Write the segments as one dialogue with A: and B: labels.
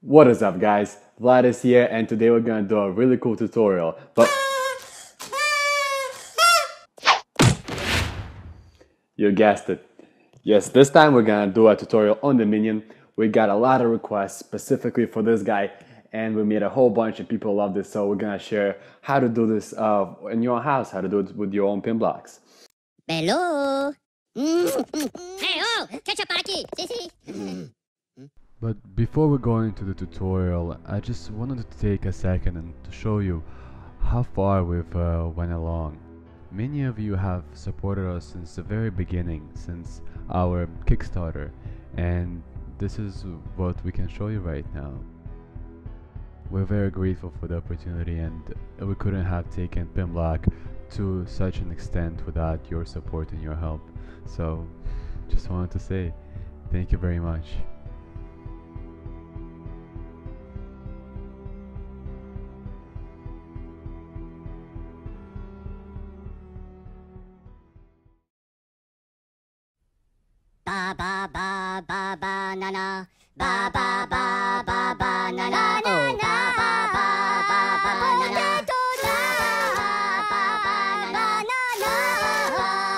A: What is up guys, Vlad is here and today we're gonna do a really cool tutorial, but you guessed it. Yes, this time we're gonna do a tutorial on the Minion. We got a lot of requests specifically for this guy and we made a whole bunch of people love this, so we're gonna share how to do this in your house, how to do it with your own pin blocks.
B: Hello. Hey, oh, catch up aquí. Sí, sí.
C: But before we go into the tutorial, I just wanted to take a second and to show you how far we've went along. Many of you have supported us since the very beginning, since our Kickstarter, and this is what we can show you right now. We're very grateful for the opportunity, and we couldn't have taken Pinblock to such an extent without your support and your help. So just wanted to say thank you very much.
B: Ba ba ba ba banana. Ba ba ba ba banana. Oh, ba ba ba ba banana. Ba ba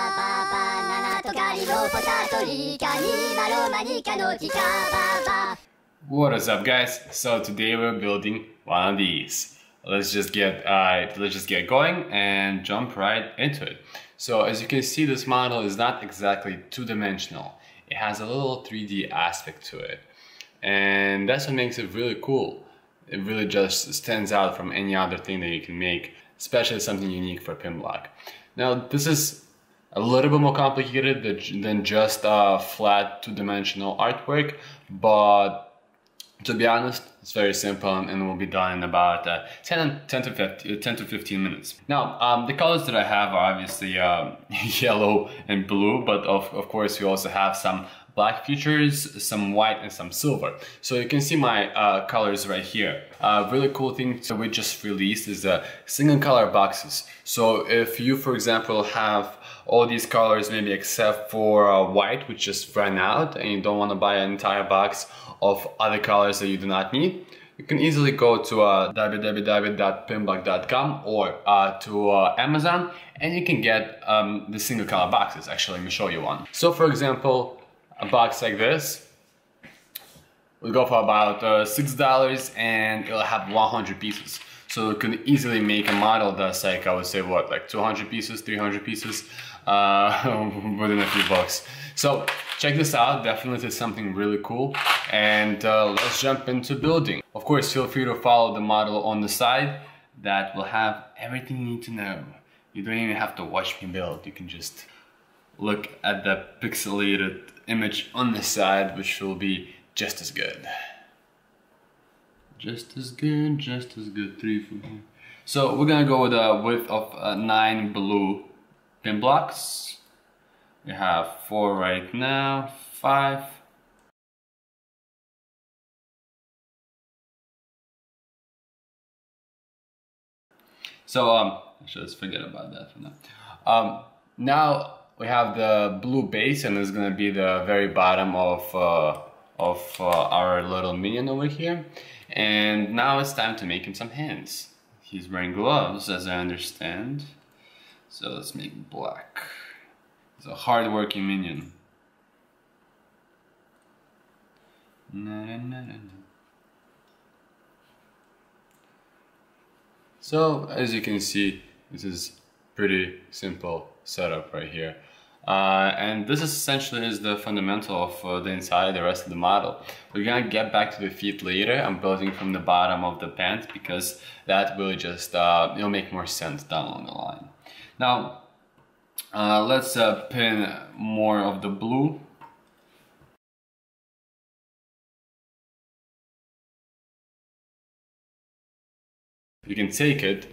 B: ba banana. Togari no potato rika ni maroma ni kanotika ba ba.
D: What is up guys? So today we're building one of these. Let's just get going and jump right into it. So as you can see, this model is not exactly two-dimensional. It has a little 3D aspect to it. And that's what makes it really cool. It really just stands out from any other thing that you can make, especially something unique for Pinblock. Now this is a little bit more complicated than just a flat two-dimensional artwork, but to be honest, it's very simple and will be done in about 10 to 15 minutes. Now, the colors that I have are obviously yellow and blue, but of course we also have some black features, some white and some silver. So you can see my colors right here. Really cool thing that we just released is the single color boxes. So if you, for example, have all these colors maybe except for white, which just ran out and you don't want to buy an entire box of other colors that you do not need, you can easily go to www.pinblock.com or to Amazon and you can get the single color boxes. Actually, let me show you one. So for example, a box like this will go for about $6 and it'll have 100 pieces. So you can easily make a model that's like, I would say what, like 200 pieces, 300 pieces within a few bucks. So check this out, definitely something really cool. And let's jump into building. Of course, feel free to follow the model on the side. That will have everything you need to know. You don't even have to watch me build. You can just look at the pixelated image on the side, which will be just as good. Just as good, 3, 4. So we're gonna go with a width of 9 blue pin blocks. We have 4 right now, 5. So let's forget about that for now. Now we have the blue base, and it's gonna be the very bottom of our little minion over here. And now it's time to make him some hands. He's wearing gloves, as I understand. So let's make black. He's a hard-working minion. So as you can see, this is pretty simple setup right here. And this essentially is the fundamental of the inside, the rest of the model. We're gonna get back to the feet later. I'm building from the bottom of the pants because that will just it'll make more sense down along the line. Now let's pin more of the blue. You can take it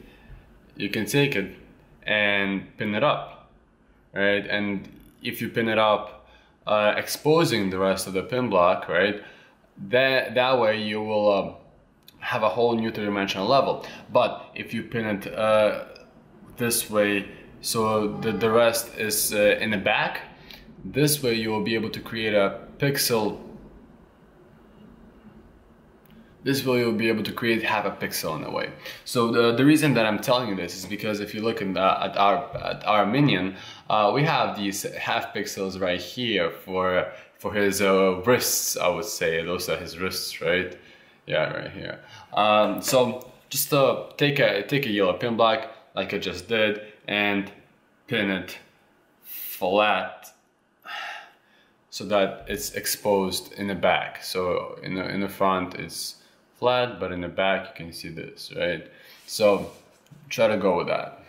D: and pin it up, right? And if you pin it up, exposing the rest of the pin block, right? That way you will have a whole new three-dimensional level. But if you pin it this way, so the rest is in the back, this way you will be able to create a pixel this way you'll be able to create half a pixel in a way. So the reason that I'm telling you this is because if you look at our minion, we have these half pixels right here for his wrists, I would say. Those are his wrists, right? Yeah, right here. So just take a yellow pin block like I just did and pin it flat so that it's exposed in the back. So in the front it's flat, but in the back you can see this, right? So try to go with that.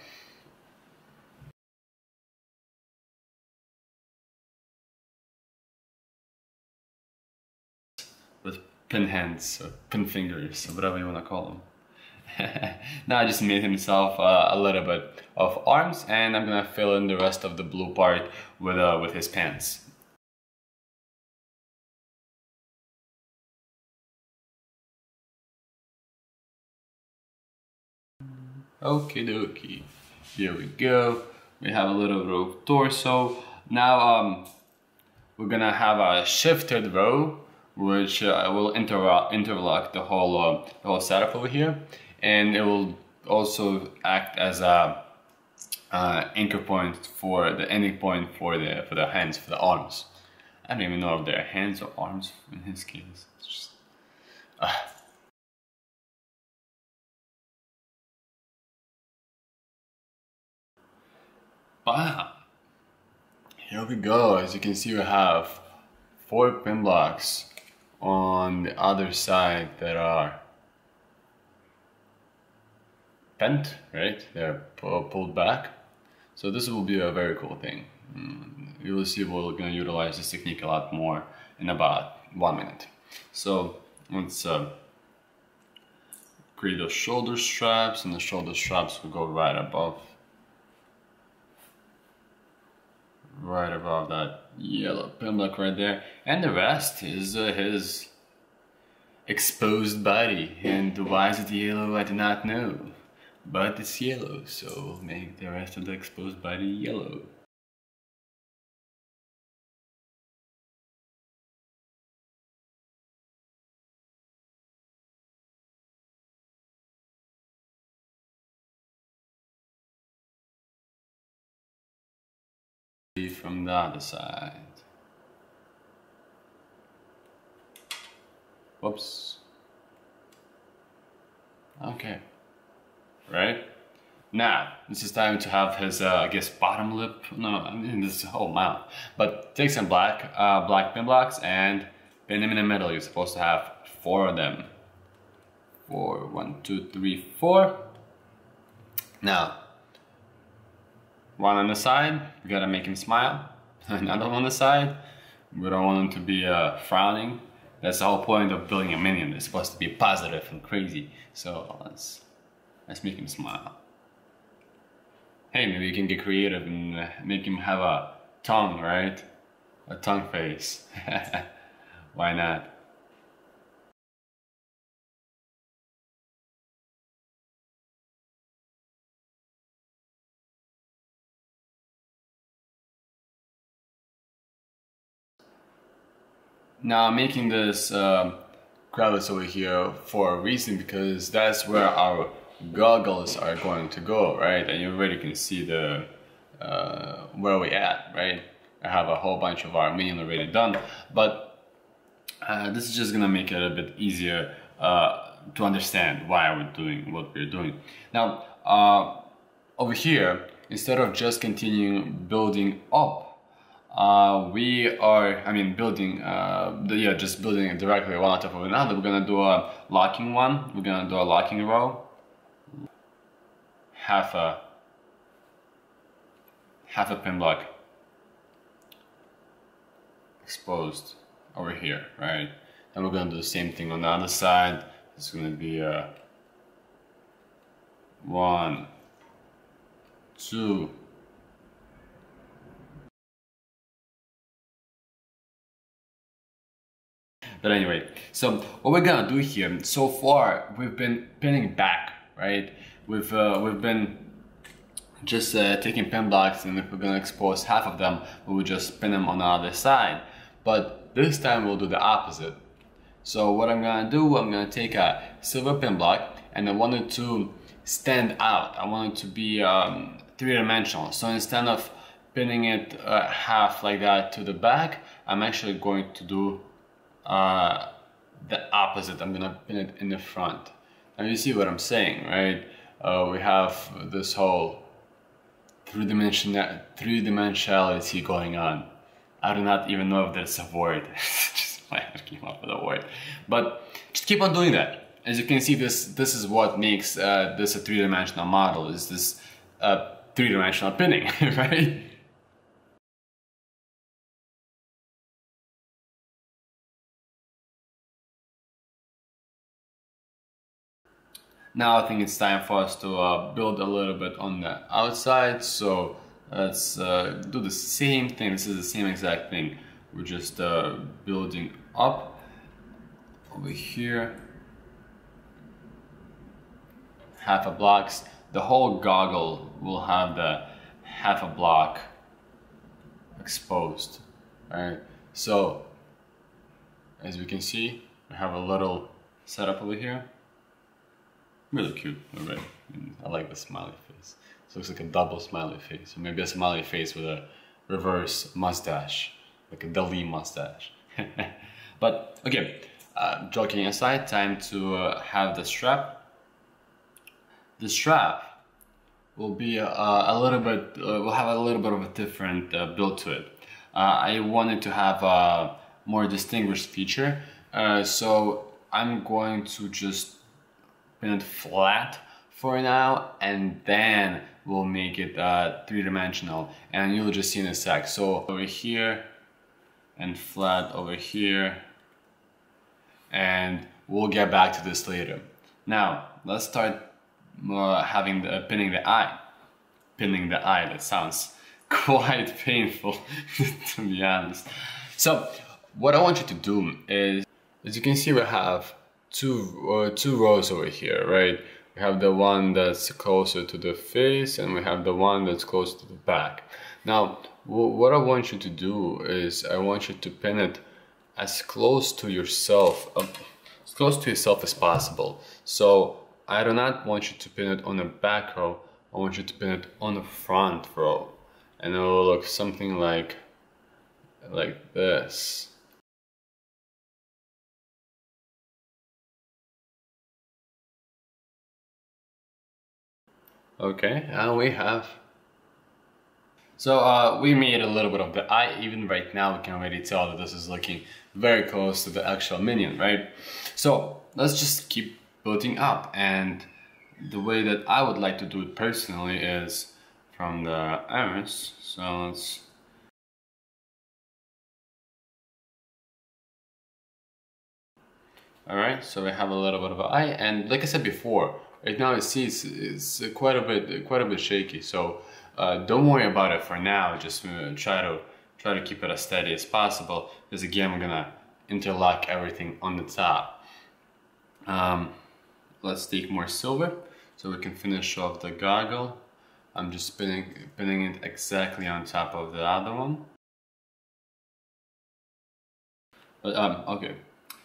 D: With pin hands or pin fingers or whatever you want to call them. Now I just made himself a little bit of arms, and I'm gonna fill in the rest of the blue part with his pants. Okie dokie, here we go. We have a little row of torso. Now we're gonna have a shifted row, which will interlock the whole setup over here, and it will also act as a anchor point for the ending point for the hands, for the arms. I don't even know if they're hands or arms in his case. It's just, Bam! Here we go. As you can see, we have 4 pin blocks on the other side that are bent, right? They're pulled back. So this will be a very cool thing. You will see we're going to utilize this technique a lot more in about 1 minute. So let's create those shoulder straps, and the shoulder straps will go right above that yellow pin block right there, and the rest is his exposed body. And why is it yellow, I do not know, but it's yellow, so we'll make the rest of the exposed body yellow. From the other side. Whoops. Okay. Right? Now, this is time to have his, I guess, bottom lip. No, I mean this whole mouth. But take some black pin blocks and pin them in the middle. You're supposed to have 4 of them. 4, 1, 2, 3, 4. Now, one on the side, we gotta make him smile. Another one on the side, we don't want him to be frowning. That's the whole point of building a minion. It's supposed to be positive and crazy. So let's make him smile. Hey, maybe you can get creative and make him have a tongue, right? A tongue face. Why not? Now I'm making this crevice over here for a reason, because that's where our goggles are going to go, right? And you already can see the where we at, right? I have a whole bunch of our minion already done, but this is just gonna make it a bit easier to understand why we're doing what we're doing. Now over here, instead of just continuing building up, just building it directly one on top of another. We're gonna do a locking one. We're gonna do a locking row. Half a pin block exposed over here, right? Then we're gonna do the same thing on the other side. It's gonna be 1, 2. But anyway, so what we're gonna do here, so far we've been pinning back, right? We've been just taking pin blocks, and if we're gonna expose half of them, we will just pin them on the other side. But this time we'll do the opposite. So what I'm gonna do, I'm gonna take a silver pin block, and I want it to stand out. I want it to be three-dimensional. So instead of pinning it half like that to the back, I'm actually going to do the opposite. I'm gonna pin it in the front. Now you see what I'm saying, right? We have this whole three-dimensionality going on. I do not even know if that's a word. Just I came up with a word. But just keep on doing that. As you can see, this is what makes this a three-dimensional model, is this three-dimensional pinning, right? Now I think it's time for us to build a little bit on the outside, so let's do the same thing. This is the same exact thing. We're just building up over here, half a blocks. The whole goggle will have the half a block exposed, right? So as we can see, we have a little setup over here. Really cute, alright. I like the smiley face. It looks like a double smiley face, or maybe a smiley face with a reverse mustache, like a Dali mustache. But okay, joking aside, time to have the strap. The strap will be a little bit, will have a little bit of a different build to it. I wanted to have a more distinguished feature, so I'm going to just pin it flat for now, and then we'll make it three-dimensional, and you'll just see in a sec. So over here and flat over here, and we'll get back to this later. Now let's start having the pinning the eye. Pinning the eye, that sounds quite painful to be honest. So what I want you to do is, as you can see, we have two rows over here, right? We have the one that's closer to the face, and we have the one that's close to the back. Now, what I want you to do is, I want you to pin it as close to yourself, as possible. So I do not want you to pin it on the back row. I want you to pin it on the front row, and it will look something like this. Okay, and we have. So we made a little bit of the eye. Even right now we can already tell that this is looking very close to the actual minion, right? So let's just keep building up, and the way that I would like to do it personally is from the iris. So let's. Alright, so we have a little bit of an eye, and like I said before, right now it's quite a bit shaky. So don't worry about it for now. Just try to keep it as steady as possible, because again we're gonna interlock everything on the top. Let's take more silver so we can finish off the goggle. I'm just pinning it exactly on top of the other one. But okay.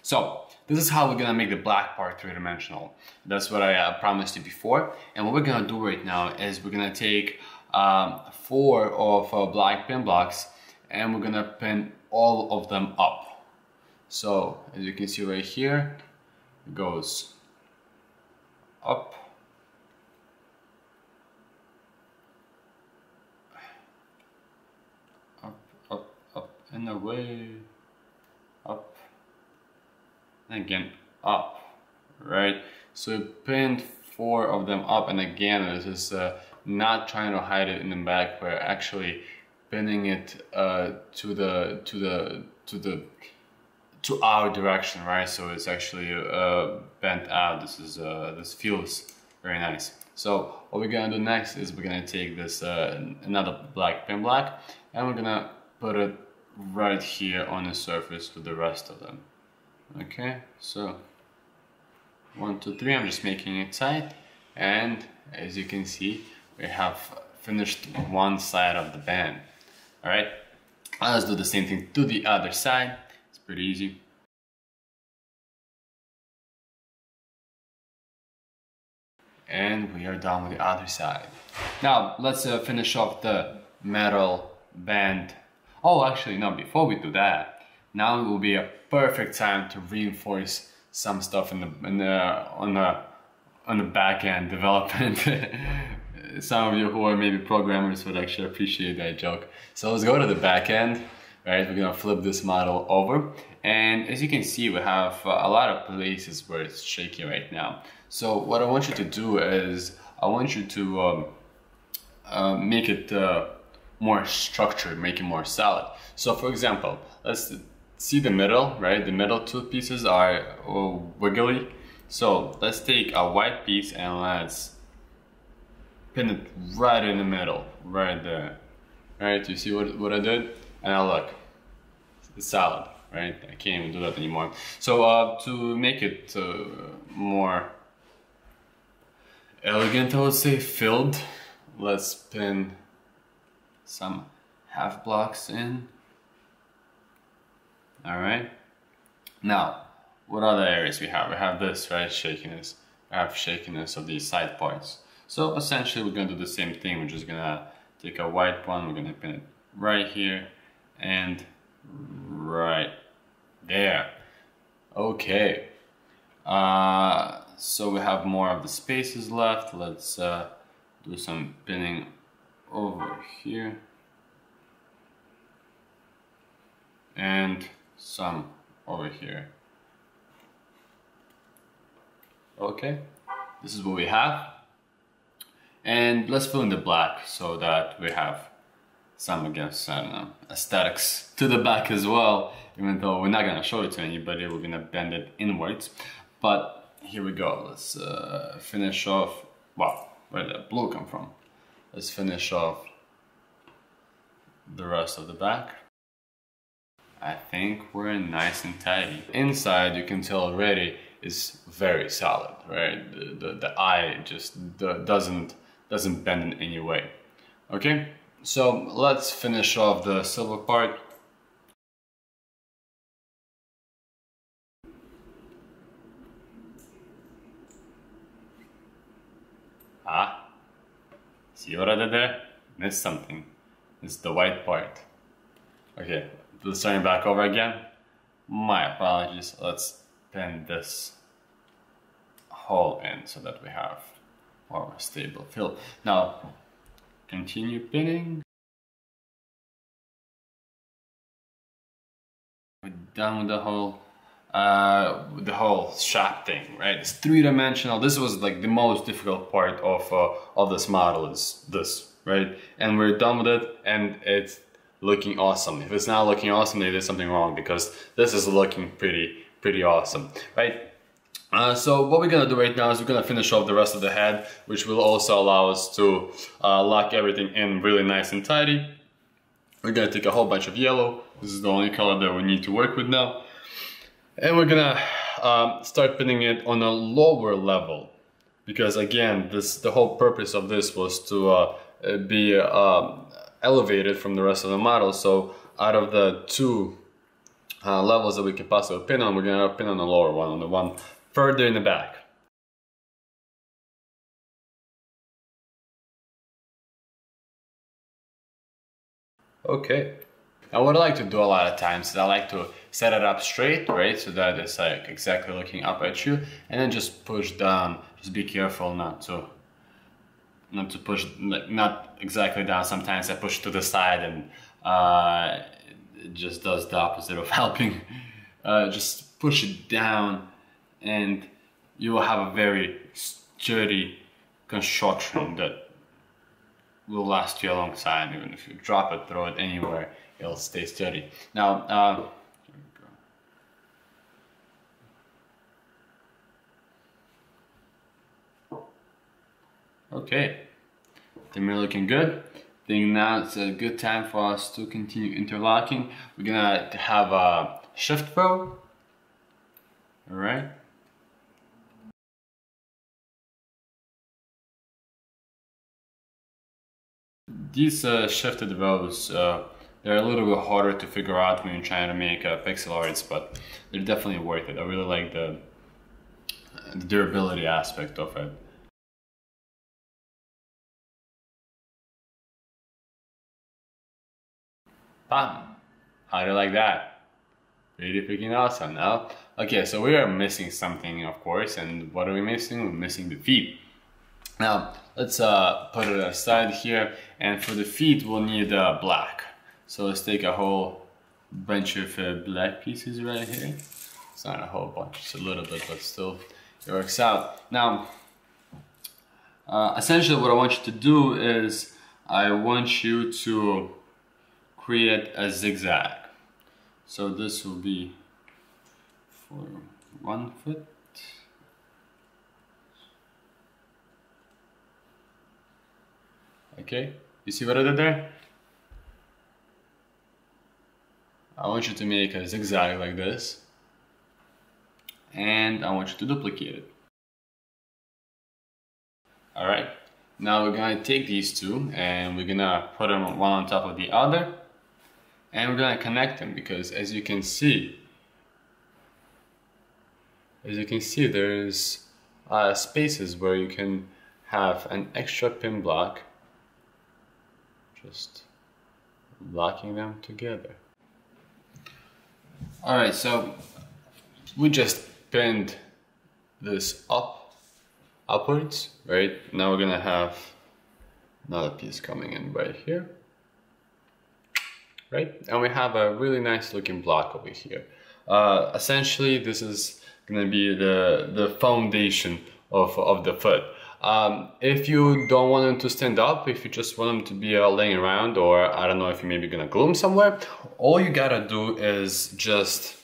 D: So this is how we're gonna make the black part three-dimensional. That's what I promised you before. And what we're gonna do right now is we're gonna take 4 of black pin blocks, and we're gonna pin all of them up. So as you can see right here, it goes up, up and away, up, and again up, right? So we pinned 4 of them up, and again this is not trying to hide it in the back. We're actually pinning it to our direction, right? So it's actually bent out. This feels very nice. So what we're gonna do next is we're gonna take this another black pin block, and we're gonna put it right here on the surface with the rest of them. Okay, so 1, 2, 3. I'm just making it tight, and as you can see, we have finished one side of the band. All right, let's do the same thing to the other side. It's pretty easy. And we are done with the other side. Now let's finish off the metal band. Oh, actually no, before we do that, now will be a perfect time to reinforce some stuff on the back end development. Some of you who are maybe programmers would actually appreciate that joke. So let's go to the back end, right? We're gonna flip this model over, and as you can see, we have a lot of places where it's shaky right now. So what I want you to do is I want you to make it more structured, make it more solid. So for example, let's see the middle, right? The middle two pieces are wiggly. So let's take a white piece and let's pin it right in the middle, right there. Right, you see what I did? And now look, it's solid, right? I can't even do that anymore. So to make it more elegant, I would say, filled, let's pin some half blocks in. All right. Now, what other areas we have? We have this, right? Shakiness. We have shakiness of these side parts. So essentially, we're gonna do the same thing. We're just gonna take a white one. We're gonna pin it right here and right there. Okay. So we have more of the spaces left. Let's do some pinning over here and some over here. Okay, this is what we have, and let's fill in the black so that we have some, I guess, I don't know, aesthetics to the back as well. Even though we're not gonna show it to anybody, we're gonna bend it inwards. But here we go. Let's finish off. Wow, where did that blue come from? Let's finish off the rest of the back. I think we're nice and tidy. Inside, you can tell already, is very solid, right? The eye just doesn't bend in any way. Okay, so let's finish off the silver part. Ah, see what I did there? Missed something. It's the white part. Okay, starting back over again. My apologies. Let's pin this hole in so that we have more of a stable fill. Now, continue pinning. We're done with the whole shaft thing, right? It's three-dimensional. This was like the most difficult part of this model, is this, right? And we're done with it, and it's looking awesome. If it's not looking awesome, they did something wrong, because this is looking pretty awesome, right? So what we're gonna do right now is we're gonna finish off the rest of the head, which will also allow us to lock everything in really nice and tidy. We're gonna take a whole bunch of yellow. This is the only color that we need to work with now. And we're gonna start pinning it on a lower level, because again, the whole purpose of this was to be elevated from the rest of the model. So out of the two levels that we can possibly pin on, we're gonna pin on the lower one, on the one further in the back. Okay. Now what I like to do a lot of times is I like to set it up straight, right? So that it's like exactly looking up at you, and then just push down. Just be careful not to push, like, not exactly down. Sometimes I push to the side and it just does the opposite of helping. Just push it down and you will have a very sturdy construction that will last you a long time. Even if you drop it, throw it anywhere, it'll stay sturdy. Now, okay, then we're looking good. I think now it's a good time for us to continue interlocking. We're gonna have a shift throw. All right. These shifted rows, they're a little bit harder to figure out when you're trying to make pixel arts, but they're definitely worth it. I really like the durability aspect of it. Bam! How do you like that? Pretty freaking awesome, no? Okay, so we are missing something, of course, and what are we missing? We're missing the feet. Now, let's put it aside here, and for the feet we'll need black. So let's take a whole bunch of black pieces right here. It's not a whole bunch, it's a little bit, but still it works out. Now, essentially what I want you to do is I want you to create a zigzag. So this will be for 1 foot. Okay, you see what I did there? I want you to make a zigzag like this, and I want you to duplicate it. Alright, now we're gonna take these two and we're gonna put them one on top of the other, and we're gonna connect them, because as you can see there's spaces where you can have an extra pin block, just locking them together. Alright, so we just pinned this upwards, right? Now we're gonna have another piece coming in right here, right? And we have a really nice looking block over here. Essentially, this is gonna be the foundation of the foot. If you don't want them to stand up, if you just want them to be laying around, or I don't know if you're maybe gonna glue them somewhere, all you gotta do is just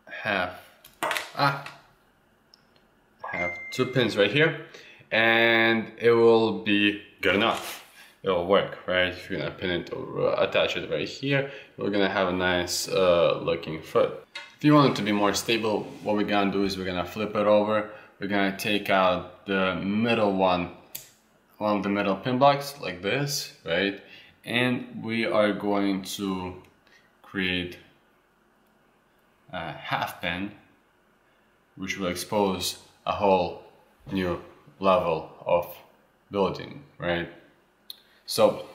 D: have 2 pins right here, and it will be good enough. It will work, right? If you're gonna pin it or attach it right here, we're gonna have a nice looking foot. If you want it to be more stable, what we're gonna do is we're gonna flip it over. We're gonna take out the middle one of the middle pin blocks like this, right? And we are going to create a half pin, which will expose a whole new level of building, right? So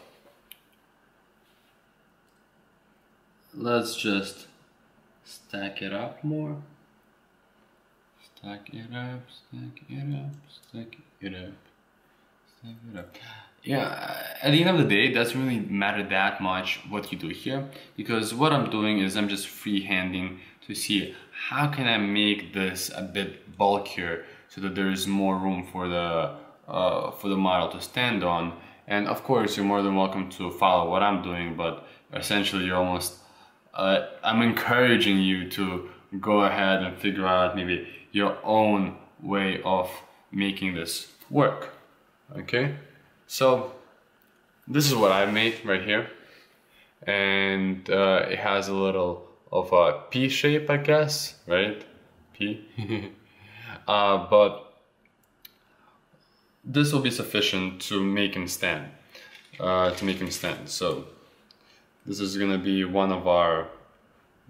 D: let's just stack it up more. Stack it up, stack it up, stack it up, stack it up. Yeah, at the end of the day, it doesn't really matter that much what you do here, because what I'm doing is I'm just freehanding to see how can I make this a bit bulkier so that there is more room for the model to stand on. And of course, you're more than welcome to follow what I'm doing, but essentially you're almost I'm encouraging you to go ahead and figure out maybe your own way of making this work. Okay, so this is what I made right here, and it has a little of a P shape, I guess, right? P. But this will be sufficient to make him stand. So this is gonna be one of our.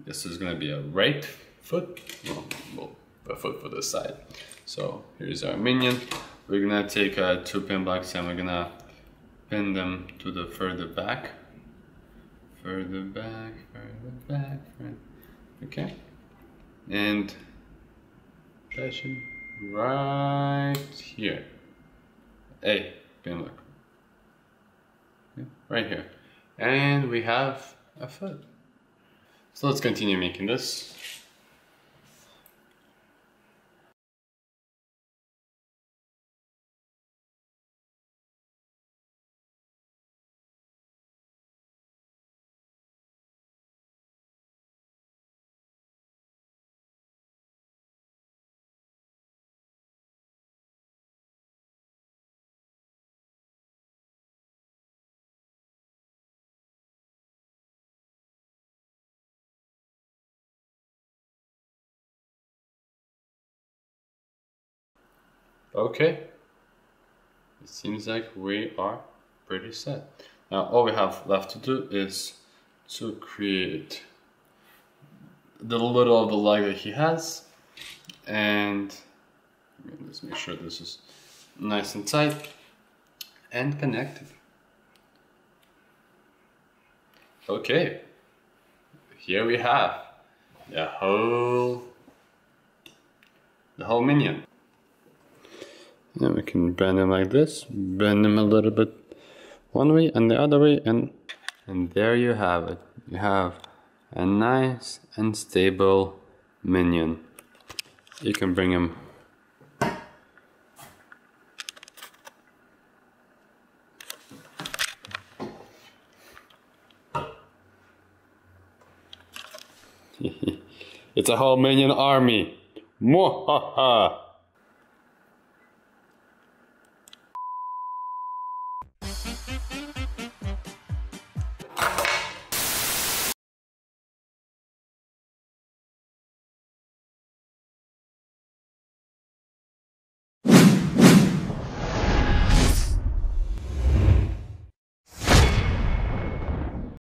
D: This is gonna be a right foot. Well, a foot for this side. So here's our minion. We're gonna take 2 pin blocks and we're gonna pin them to the further back. Further back. Okay. And attach him right here. A pin block. Okay. Right here. And we have a foot. So let's continue making this. Okay, it seems like we are pretty set. Now all we have left to do is to create the little of the leg that he has, and let's make sure this is nice and tight and connected. Okay, here we have the whole minion. And we can bend him like this, bend him a little bit one way and the other way, and there you have it. You have a nice and stable minion. You can bring him it's a whole minion army. Mwahaha!